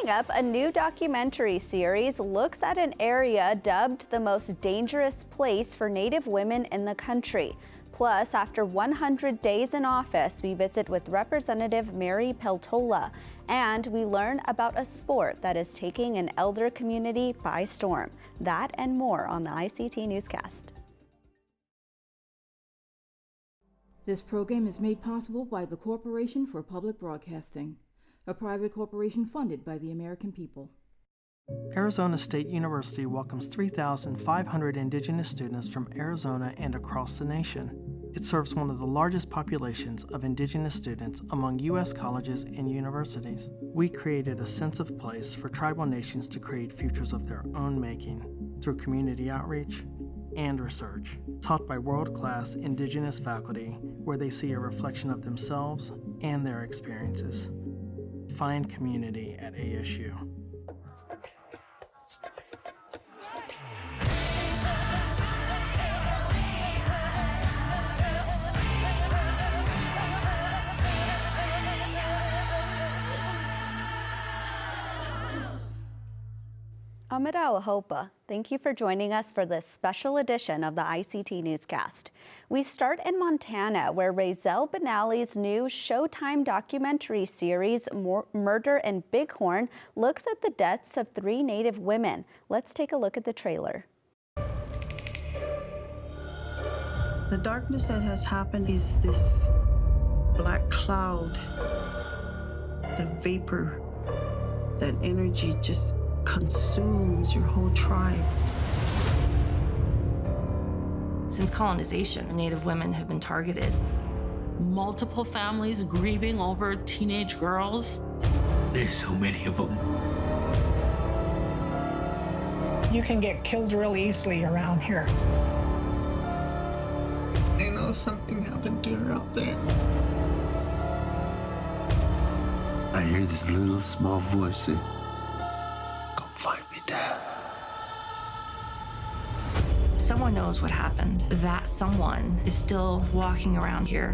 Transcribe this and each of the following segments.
Coming up, a new documentary series looks at an area dubbed the most dangerous place for Native women in the country. Plus, after 100 days in office, we visit with Representative Mary Peltola, and we learn about a sport that is taking an elder community by storm. That and more on the ICT Newscast. This program is made possible by the Corporation for Public Broadcasting, a private corporation funded by the American people. Arizona State University welcomes 3,500 Indigenous students from Arizona and across the nation. It serves one of the largest populations of Indigenous students among U.S. colleges and universities. We created a sense of place for tribal nations to create futures of their own making through community outreach and research, taught by world-class Indigenous faculty where they see a reflection of themselves and their experiences. Find community at ASU. Amida Hopa, thank you for joining us for this special edition of the ICT Newscast. We start in Montana, where Razelle Benally's new Showtime documentary series, Murder in Bighorn, looks at the deaths of 3 Native women. Let's take a look at the trailer. The darkness that has happened is this black cloud, the vapor, that energy just consumes your whole tribe. Since colonization, Native women have been targeted. Multiple families grieving over teenage girls. There's so many of them. You can get killed really easily around here. I know something happened to her out there. I hear this little small voice say, "Come find me, Dad." Someone knows what happened. That someone is still walking around here.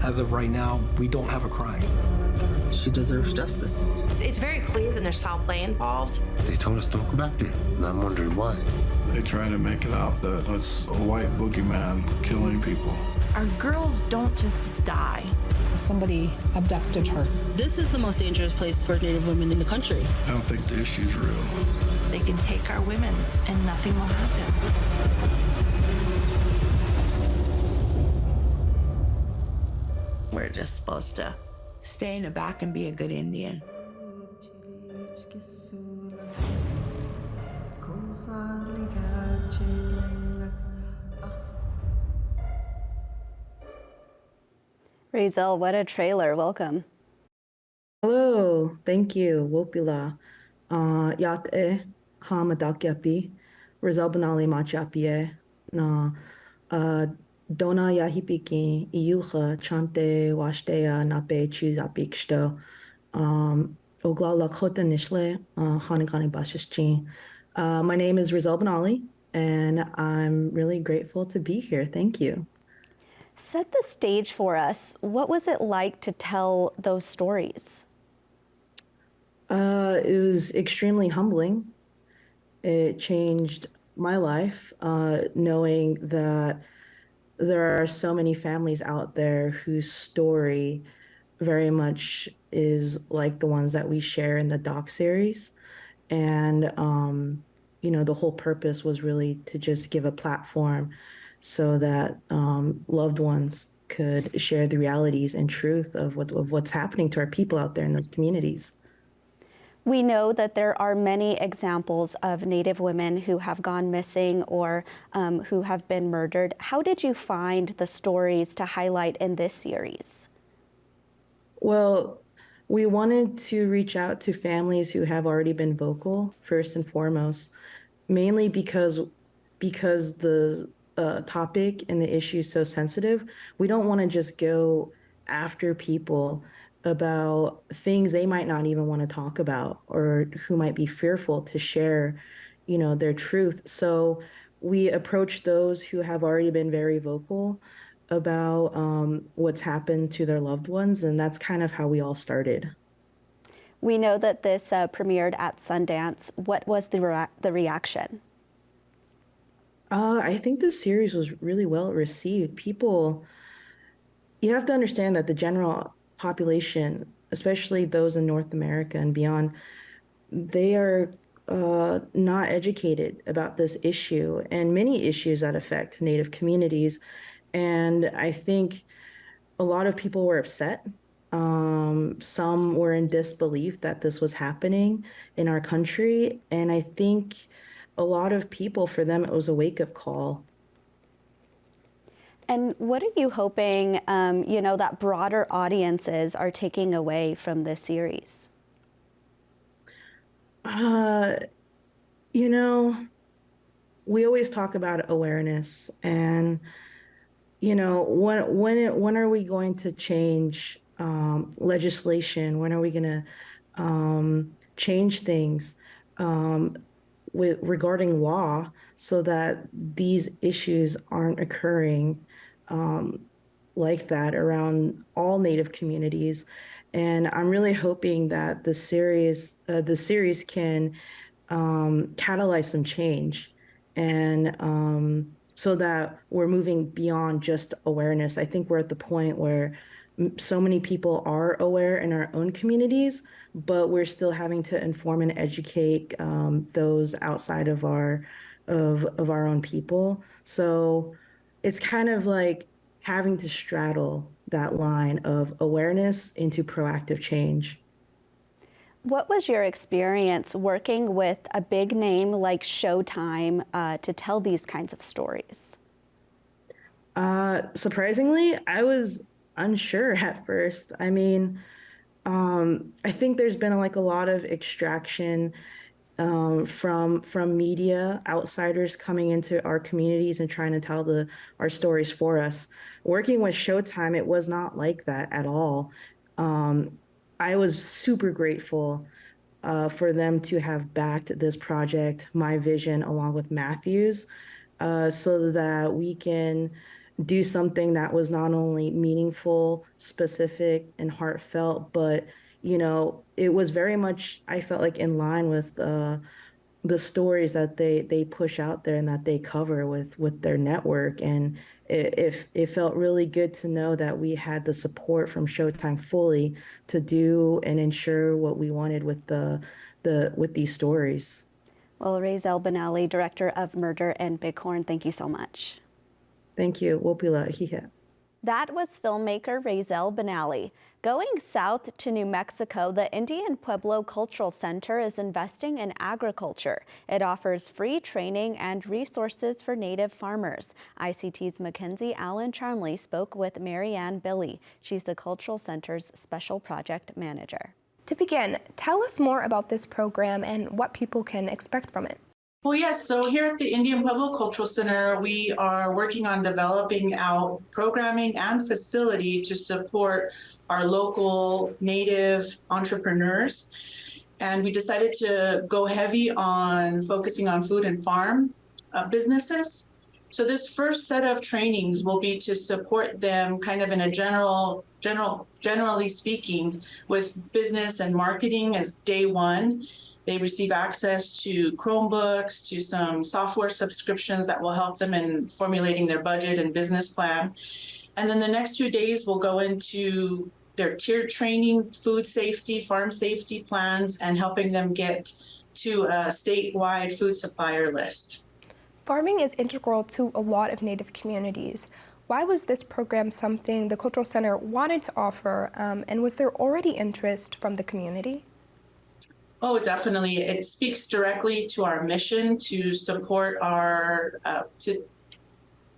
As of right now, we don't have a crime. She deserves justice. It's very clear that there's foul play involved. They told us don't go back there, and I'm wondering why. They try to make it out that it's a white boogeyman killing people. Our girls don't just die. Somebody abducted her. This is the most dangerous place for Native women in the country. I don't think the issue's real. They can take our women and nothing will happen. We're just supposed to stay in the back and be a good Indian. Razelle, what a trailer. Welcome. Hello, thank you. Wopila. Yate Hamadakyapi. Razelle Benally Machapie. Na Dona Yahipiki Iyucha Chante Washtea Nape Chizapiksto. Ogla Lakota Nishle Hanikani Bashishchi. My name is Razelle Benally, and I'm really grateful to be here. Thank you. Set the stage for us. What was it like to tell those stories? It was extremely humbling. It changed my life, knowing that there are so many families out there whose story very much is like the ones that we share in the doc series. And, the whole purpose was really to just give a platform so that loved ones could share the realities and truth of what's happening to our people out there in those communities. We know that there are many examples of Native women who have gone missing or who have been murdered. How did you find the stories to highlight in this series? Well, we wanted to reach out to families who have already been vocal, first and foremost, mainly because the topic and the issue is so sensitive. We don't want to just go after people about things they might not even want to talk about or who might be fearful to share, their truth. So we approach those who have already been very vocal about what's happened to their loved ones, and that's kind of how we all started. We know that this premiered at Sundance. What was the reaction? I think the series was really well received. People, you have to understand that the general population, especially those in North America and beyond, they are not educated about this issue and many issues that affect Native communities. And I think a lot of people were upset. Some were in disbelief that this was happening in our country. And I think a lot of people, for them, it was a wake-up call. And what are you hoping, that broader audiences are taking away from this series? We always talk about awareness, and when are we going to change legislation? When are we going to change things regarding law so that these issues aren't occurring like that around all Native communities? And I'm really hoping that the series can catalyze some change, and so that we're moving beyond just awareness. I think we're at the point where so many people are aware in our own communities, but we're still having to inform and educate those outside of our own people. So it's kind of like having to straddle that line of awareness into proactive change. What was your experience working with a big name like Showtime to tell these kinds of stories? Surprisingly, I was unsure at first. I mean, I think there's been a lot of extraction from media, outsiders coming into our communities and trying to tell our stories for us. Working with Showtime, it was not like that at all. I was super grateful for them to have backed this project, my vision, along with Matthew's, so that we can do something that was not only meaningful, specific, and heartfelt, but it was very much, I felt like, in line with the stories that they push out there and that they cover with their network. And it felt really good to know that we had the support from Showtime fully to do and ensure what we wanted with with these stories. Well, Razelle Benally, Director of Murder in Bighorn, thank you so much. Thank you. Wopila hihe. That was filmmaker Razelle Benally. Going south to New Mexico, the Indian Pueblo Cultural Center is investing in agriculture. It offers free training and resources for Native farmers. ICT's McKenzie Allen-Charmley spoke with Marianne Billy. She's the Cultural Center's Special Project Manager. To begin, tell us more about this program and what people can expect from it. Well, yes. So here at the Indian Pueblo Cultural Center, we are working on developing out programming and facility to support our local Native entrepreneurs. And we decided to go heavy on focusing on food and farm businesses. So this first set of trainings will be to support them kind of in a generally speaking, with business and marketing as day one. They receive access to Chromebooks, to some software subscriptions that will help them in formulating their budget and business plan. And then the next 2 days will go into their tiered training, food safety, farm safety plans, and helping them get to a statewide food supplier list. Farming is integral to a lot of Native communities. Why was this program something the Cultural Center wanted to offer, and was there already interest from the community? Oh, definitely. It speaks directly to our mission to support to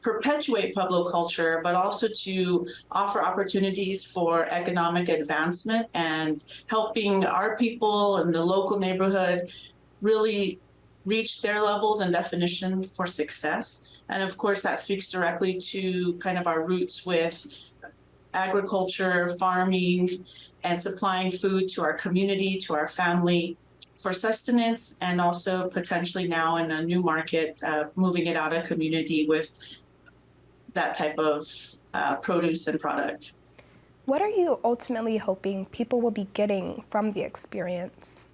perpetuate Pueblo culture, but also to offer opportunities for economic advancement and helping our people in the local neighborhood really reach their levels and definition for success. And of course, that speaks directly to kind of our roots with agriculture, farming, and supplying food to our community, to our family for sustenance, and also potentially now in a new market, moving it out of community with that type of produce and product. What are you ultimately hoping people will be getting from the experience?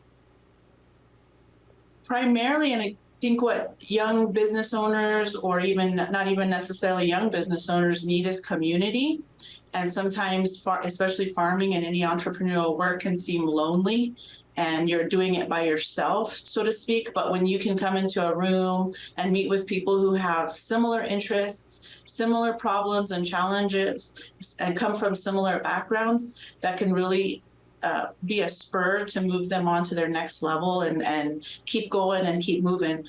Primarily, and I think what young business owners, or even not even necessarily young business owners, need is community. And sometimes, especially farming and any entrepreneurial work, can seem lonely and you're doing it by yourself, so to speak. But when you can come into a room and meet with people who have similar interests, similar problems and challenges, and come from similar backgrounds, that can really be a spur to move them on to their next level and keep going and keep moving.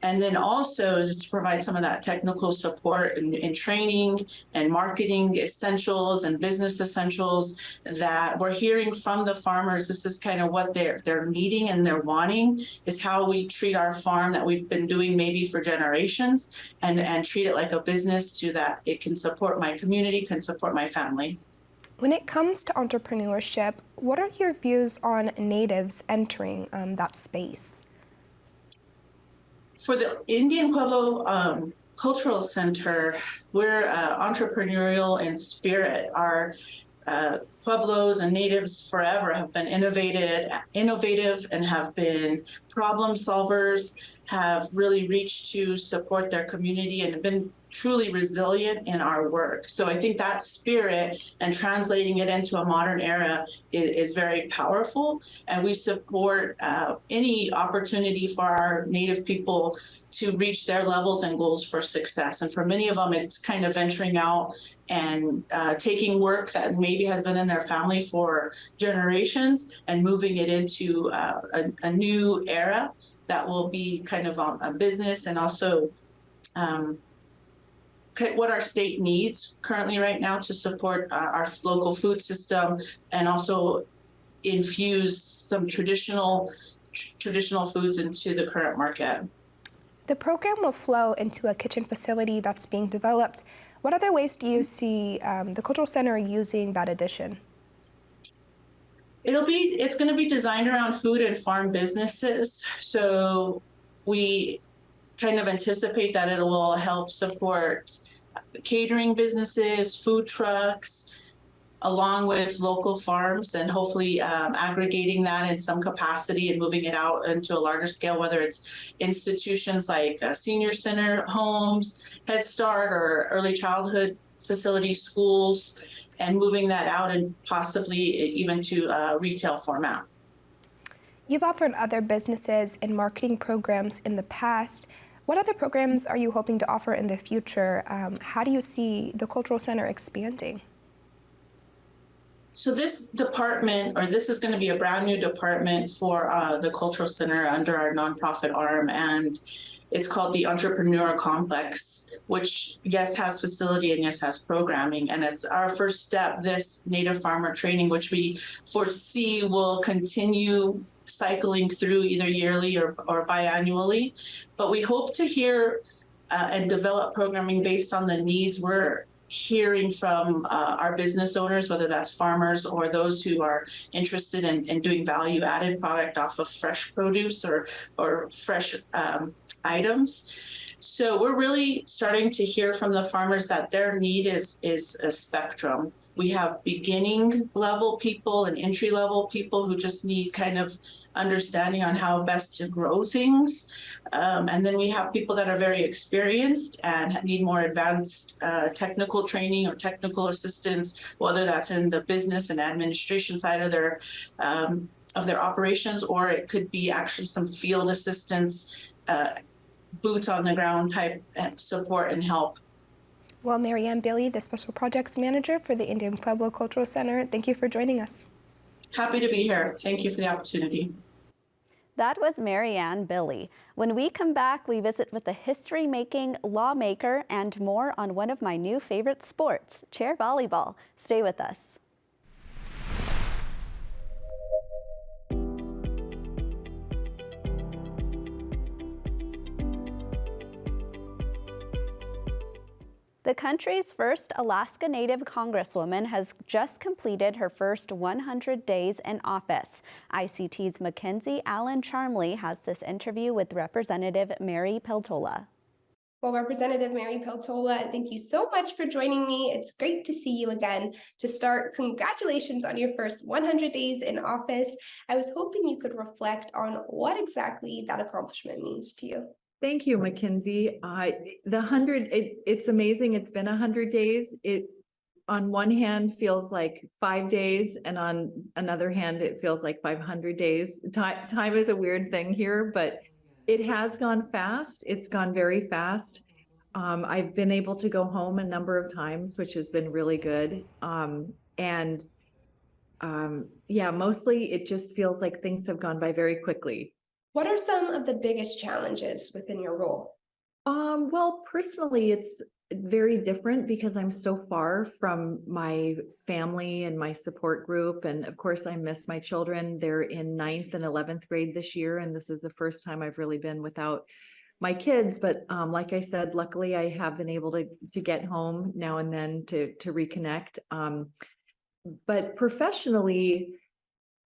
And then also is to provide some of that technical support in training and marketing essentials and business essentials that we're hearing from the farmers. This is kind of what they're needing and they're wanting, is how we treat our farm that we've been doing maybe for generations, and treat it like a business, to that it can support my community, can support my family. When it comes to entrepreneurship, what are your views on natives entering that space? For the Indian Pueblo Cultural Center, we're entrepreneurial in spirit. Our Pueblos and natives forever have been innovative and have been problem solvers, have really reached to support their community and have been truly resilient in our work. So I think that spirit and translating it into a modern era is very powerful. And we support any opportunity for our Native people to reach their levels and goals for success. And for many of them, it's kind of venturing out and taking work that maybe has been in their family for generations and moving it into a new era that will be kind of a business, and also what our state needs currently right now to support our local food system, and also infuse some traditional foods into the current market. The program will flow into a kitchen facility that's being developed. What other ways do you see the Cultural Center using that addition? It's going to be designed around food and farm businesses. So we kind of anticipate that it will help support catering businesses, food trucks, along with local farms, and hopefully aggregating that in some capacity and moving it out into a larger scale, whether it's institutions like senior center homes, Head Start, or early childhood facilities, schools, and moving that out and possibly even to retail format. You've offered other businesses and marketing programs in the past. What other programs are you hoping to offer in the future? How do you see the Cultural Center expanding? So this department, or this is going to be a brand new department for the Cultural Center under our nonprofit arm, and it's called the Entrepreneur Complex, which yes has facility and yes has programming. And as our first step, this Native farmer training, which we foresee will continue cycling through either yearly or biannually. But we hope to hear and develop programming based on the needs we're hearing from our business owners, whether that's farmers or those who are interested in doing value-added product off of fresh produce or fresh items. So we're really starting to hear from the farmers that their need is a spectrum. We have beginning level people and entry level people who just need kind of understanding on how best to grow things. And then we have people that are very experienced and need more advanced technical training or technical assistance, whether that's in the business and administration side of their operations, or it could be actually some field assistance, boots on the ground type support and help. Well, Marianne Billy, the Special Projects Manager for the Indian Pueblo Cultural Center, thank you for joining us. Happy to be here. Thank you for the opportunity. That was Marianne Billy. When we come back, we visit with a history-making lawmaker and more on one of my new favorite sports, chair volleyball. Stay with us. The country's first Alaska Native Congresswoman has just completed her first 100 days in office. ICT's McKenzie Allen-Charmley has this interview with Representative Mary Peltola. Well, Representative Mary Peltola, thank you so much for joining me. It's great to see you again. To start, congratulations on your first 100 days in office. I was hoping you could reflect on what exactly that accomplishment means to you. Thank you, McKenzie. It's amazing. It's been 100 days. It, on one hand, feels like 5 days, and on another hand, it feels like 500 days. Time is a weird thing here, but it has gone fast. It's gone very fast. I've been able to go home a number of times, which has been really good. Yeah, mostly it just feels like things have gone by very quickly. What are some of the biggest challenges within your role? Well, personally, it's very different because I'm so far from my family and my support group. And of course, I miss my children. They're in 9th and 11th grade this year. And this is the first time I've really been without my kids. But like I said, luckily I have been able to get home now and then to reconnect. But professionally,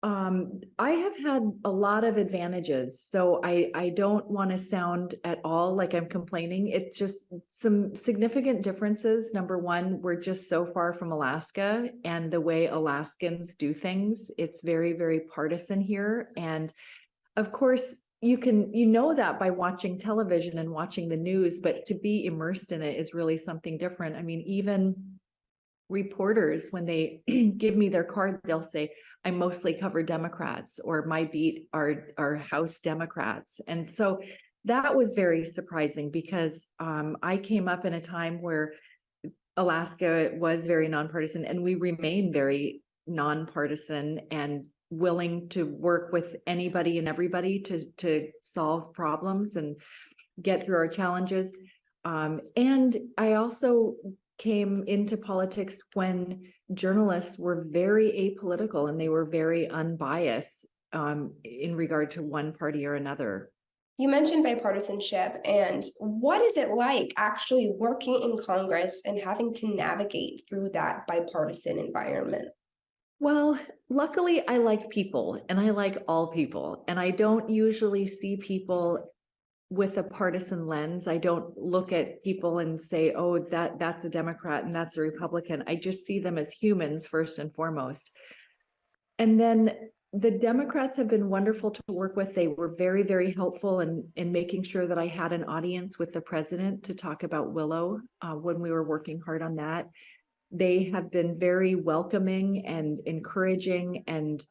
I have had a lot of advantages, so I don't want to sound at all like I'm complaining. It's just some significant differences. Number one, we're just so far from Alaska and the way Alaskans do things. It's very, very partisan here. And of course, you know that by watching television and watching the news, but to be immersed in it is really something different. I mean, even reporters, when they give me their card, they'll say, I mostly cover Democrats, or my beat are House Democrats. And so that was very surprising because I came up in a time where Alaska was very nonpartisan, and we remain very nonpartisan and willing to work with anybody and everybody to solve problems and get through our challenges. And I also came into politics when journalists were very apolitical and they were very unbiased in regard to one party or another. You mentioned bipartisanship, and what is it like actually working in Congress and having to navigate through that bipartisan environment? Well, luckily I like people, and I like all people, and I don't usually see people with a partisan lens. I don't look at people and say, oh, that's a Democrat and that's a Republican. I just see them as humans first and foremost. And then the Democrats have been wonderful to work with. They were very, very helpful in making sure that I had an audience with the president to talk about Willow when we were working hard on that. They have been very welcoming and encouraging, and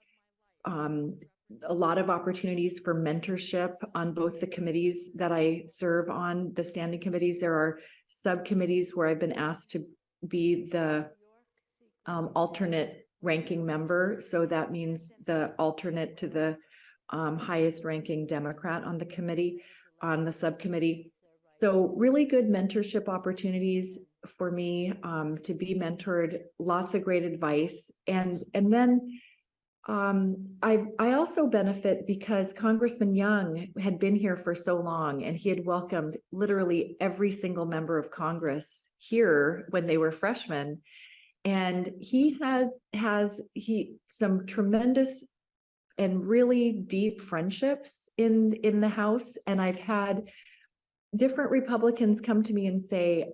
a lot of opportunities for mentorship on both the committees that I serve on, the standing committees. There are subcommittees where I've been asked to be the alternate ranking member. So that means the alternate to the highest ranking Democrat on the committee, on the subcommittee. So really good mentorship opportunities for me to be mentored, lots of great advice. And then I also benefit because Congressman Young had been here for so had and he had welcomed literally every single member of Congress here when they were freshmen. And he has some tremendous and really deep friendships in the House. And I've had different Republicans come to me and say,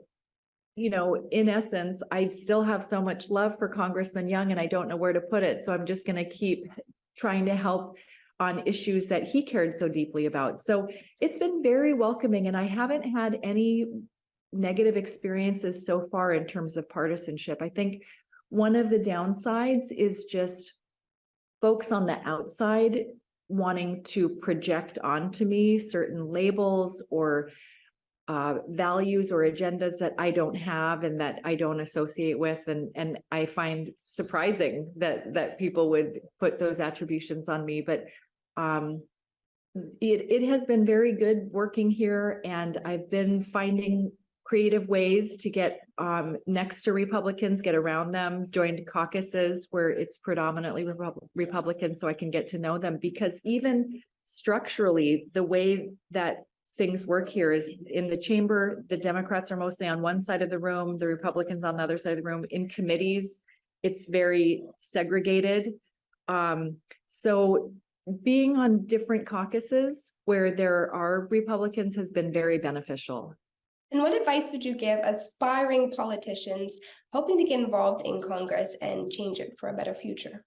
you know, in essence, I still have so much love for Congressman Young and I don't know where to put it. So I'm just going to keep trying to help on issues that he cared so deeply about. So it's been very welcoming, and I haven't had any negative experiences so far in terms of partisanship. I think one of the downsides is just folks on the outside wanting to project onto me certain labels or values or agendas that I don't have and that I don't associate with, and I find surprising that people would put those attributions on me. But it has been very good working here, and I've been finding creative ways to get next to Republicans, get around them, joined caucuses where it's predominantly Republican, so I can get to know them. Because even structurally, the way that things work here is in the chamber, the Democrats are mostly on one side of the room, the Republicans on the other side of the room. In committees, it's very segregated. So being on different caucuses where there are Republicans has been very beneficial. And what advice would you give aspiring politicians hoping to get involved in Congress and change it for a better future?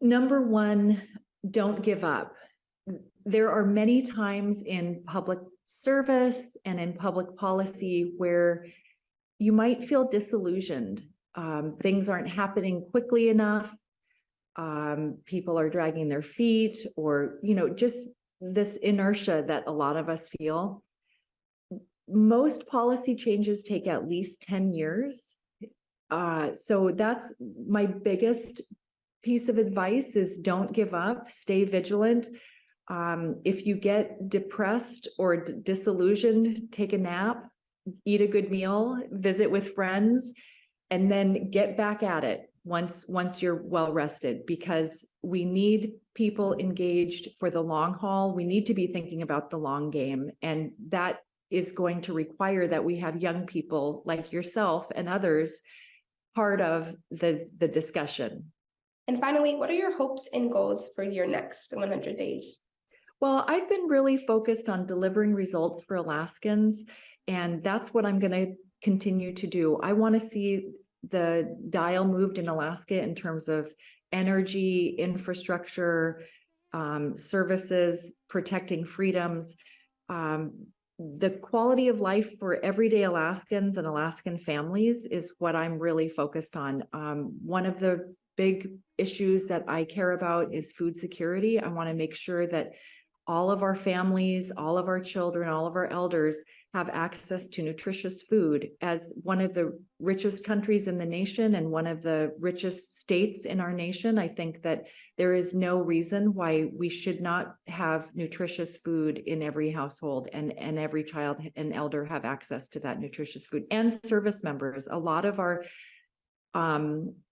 Number one, don't give up. There are many times in public service and in public policy where you might feel disillusioned. Things aren't happening quickly enough. People are dragging their feet, or, just this inertia that a lot of us feel. Most policy changes take at least 10 years. So that's my biggest piece of advice is don't give up, stay vigilant. If you get depressed or disillusioned, take a nap, eat a good meal, visit with friends, and then get back at it once you're well rested, because we need people engaged for the long haul. We need to be thinking about the long game, and that is going to require that we have young people like yourself and others part of the discussion. And finally, what are your hopes and goals for your next 100 days? Well, I've been really focused on delivering results for Alaskans, and that's what I'm going to continue to do. I want to see the dial moved in Alaska in terms of energy, infrastructure, services, protecting freedoms. The quality of life for everyday Alaskans and Alaskan families is what I'm really focused on. One of the big issues that I care about is food security. I want to make sure that all of our families, all of our children, all of our elders have access to nutritious food. As one of the richest countries in the nation and one of the richest states in our nation, I think that there is no reason why we should not have nutritious food in every household, and every child and elder have access to that nutritious food. And service members, a lot of our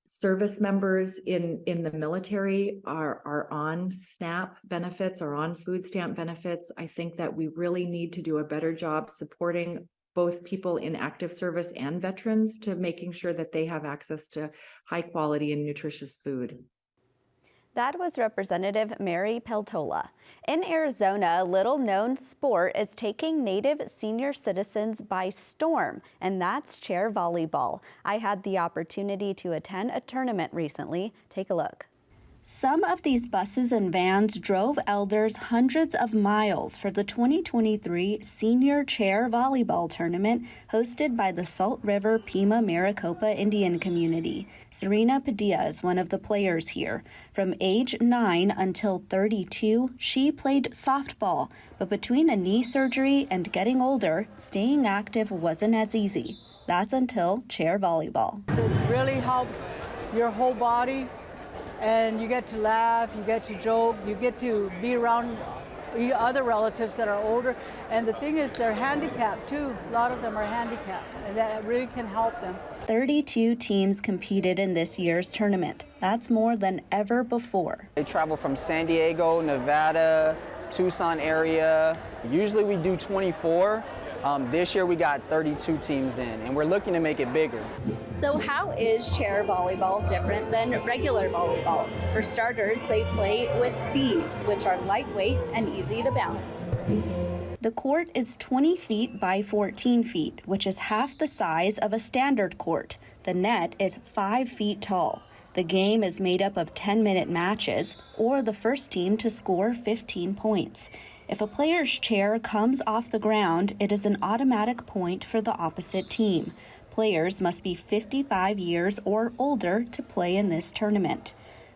service members in the military are on SNAP benefits, are on food stamp benefits. I think that we really need to do a better job supporting both people in active service and veterans to making sure that they have access to high quality and nutritious food. That was Representative Mary Peltola. In Arizona, a little-known sport is taking Native senior citizens by storm, and that's chair volleyball. I had the opportunity to attend a tournament recently. Take a look. Some of these buses and vans drove elders hundreds of miles for the 2023 Senior Chair Volleyball Tournament hosted by the Salt River Pima Maricopa Indian Community. Serena Padilla is one of the players here. From age 9 until 32, she played softball, but between a knee surgery and getting older, staying active wasn't as easy. That's until chair volleyball. It really helps your whole body. And you get to laugh, you get to joke, you get to be around other relatives that are older. And the thing is, they're handicapped too. A lot of them are handicapped, and that really can help them. 32 teams competed in this year's tournament. That's more than ever before. They travel from San Diego, Nevada, Tucson area. Usually we do 24. This year we got 32 teams in, and we're looking to make it bigger. So how is chair volleyball different than regular volleyball? For starters, they play with these, which are lightweight and easy to balance. The court is 20 feet by 14 feet, which is half the size of a standard court. The net is 5 feet tall. The game is made up of 10-minute matches, or the first team to score 15 points. If a player's chair comes off the ground, it is an automatic point for the opposite team. Players must be 55 years or older to play in this tournament.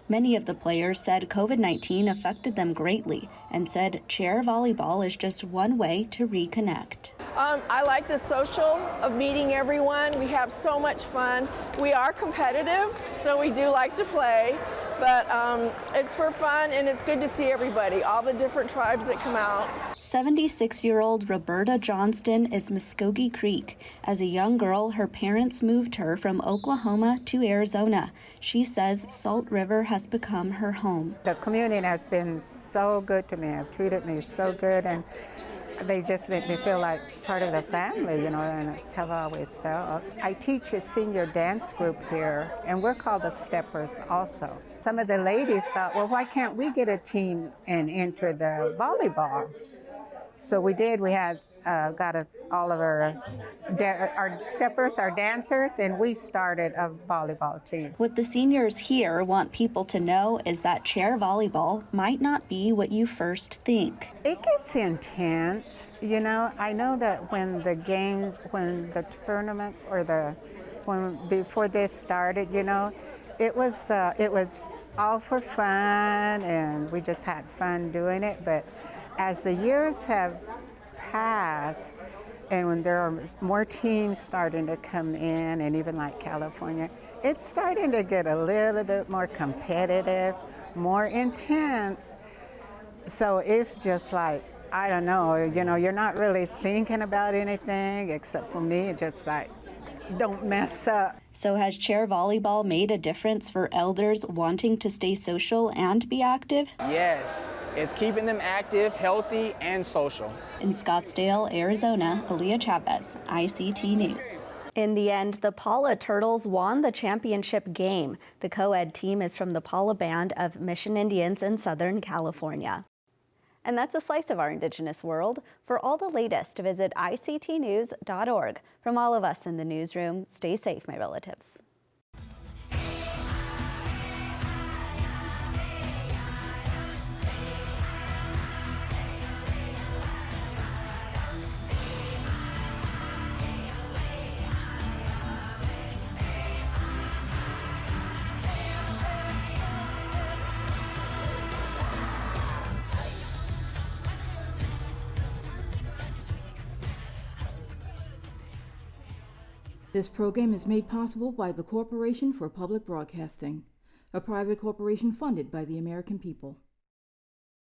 Many of the players said COVID-19 affected them greatly and said chair volleyball is just one way to reconnect. I like the social of meeting everyone. We have so much fun. We are competitive, so we do like to play, but it's for fun and it's good to see everybody, all the different tribes that come out. 76-year-old Roberta Johnston is Muskogee Creek. As a young girl, her parents moved her from Oklahoma to Arizona. She says Salt River has become her home. The community has been so good to me, have treated me so good, and they just make me feel like part of the family, and that's how I always felt. I teach a senior dance group here, and we're called the Steppers also. Some of the ladies thought, well, why can't we get a team and enter the volleyball? So we did. We had all of our steppers, our dancers, and we started a volleyball team. What the seniors here want people to know is that chair volleyball might not be what you first think. It gets intense, you know. I know that when the tournaments or before this started, you know, it was all for fun, and we just had fun doing it. But as the years have passed, and when there are more teams starting to come in, and even like California, it's starting to get a little bit more competitive, more intense. So it's just like, I don't know, you know, you're not really thinking about anything except for me, just like, don't mess up. So has chair volleyball made a difference for elders wanting to stay social and be active? Yes, it's keeping them active, healthy, and social. In Scottsdale, Arizona, Aaliyah Chavez, ICT News. In the end, the Paula Turtles won the championship game. The co-ed team is from the Paula Band of Mission Indians in Southern California. And that's a slice of our Indigenous world. For all the latest, visit ictnews.org. From all of us in the newsroom, stay safe, my relatives. This program is made possible by the Corporation for Public Broadcasting, a private corporation funded by the American people.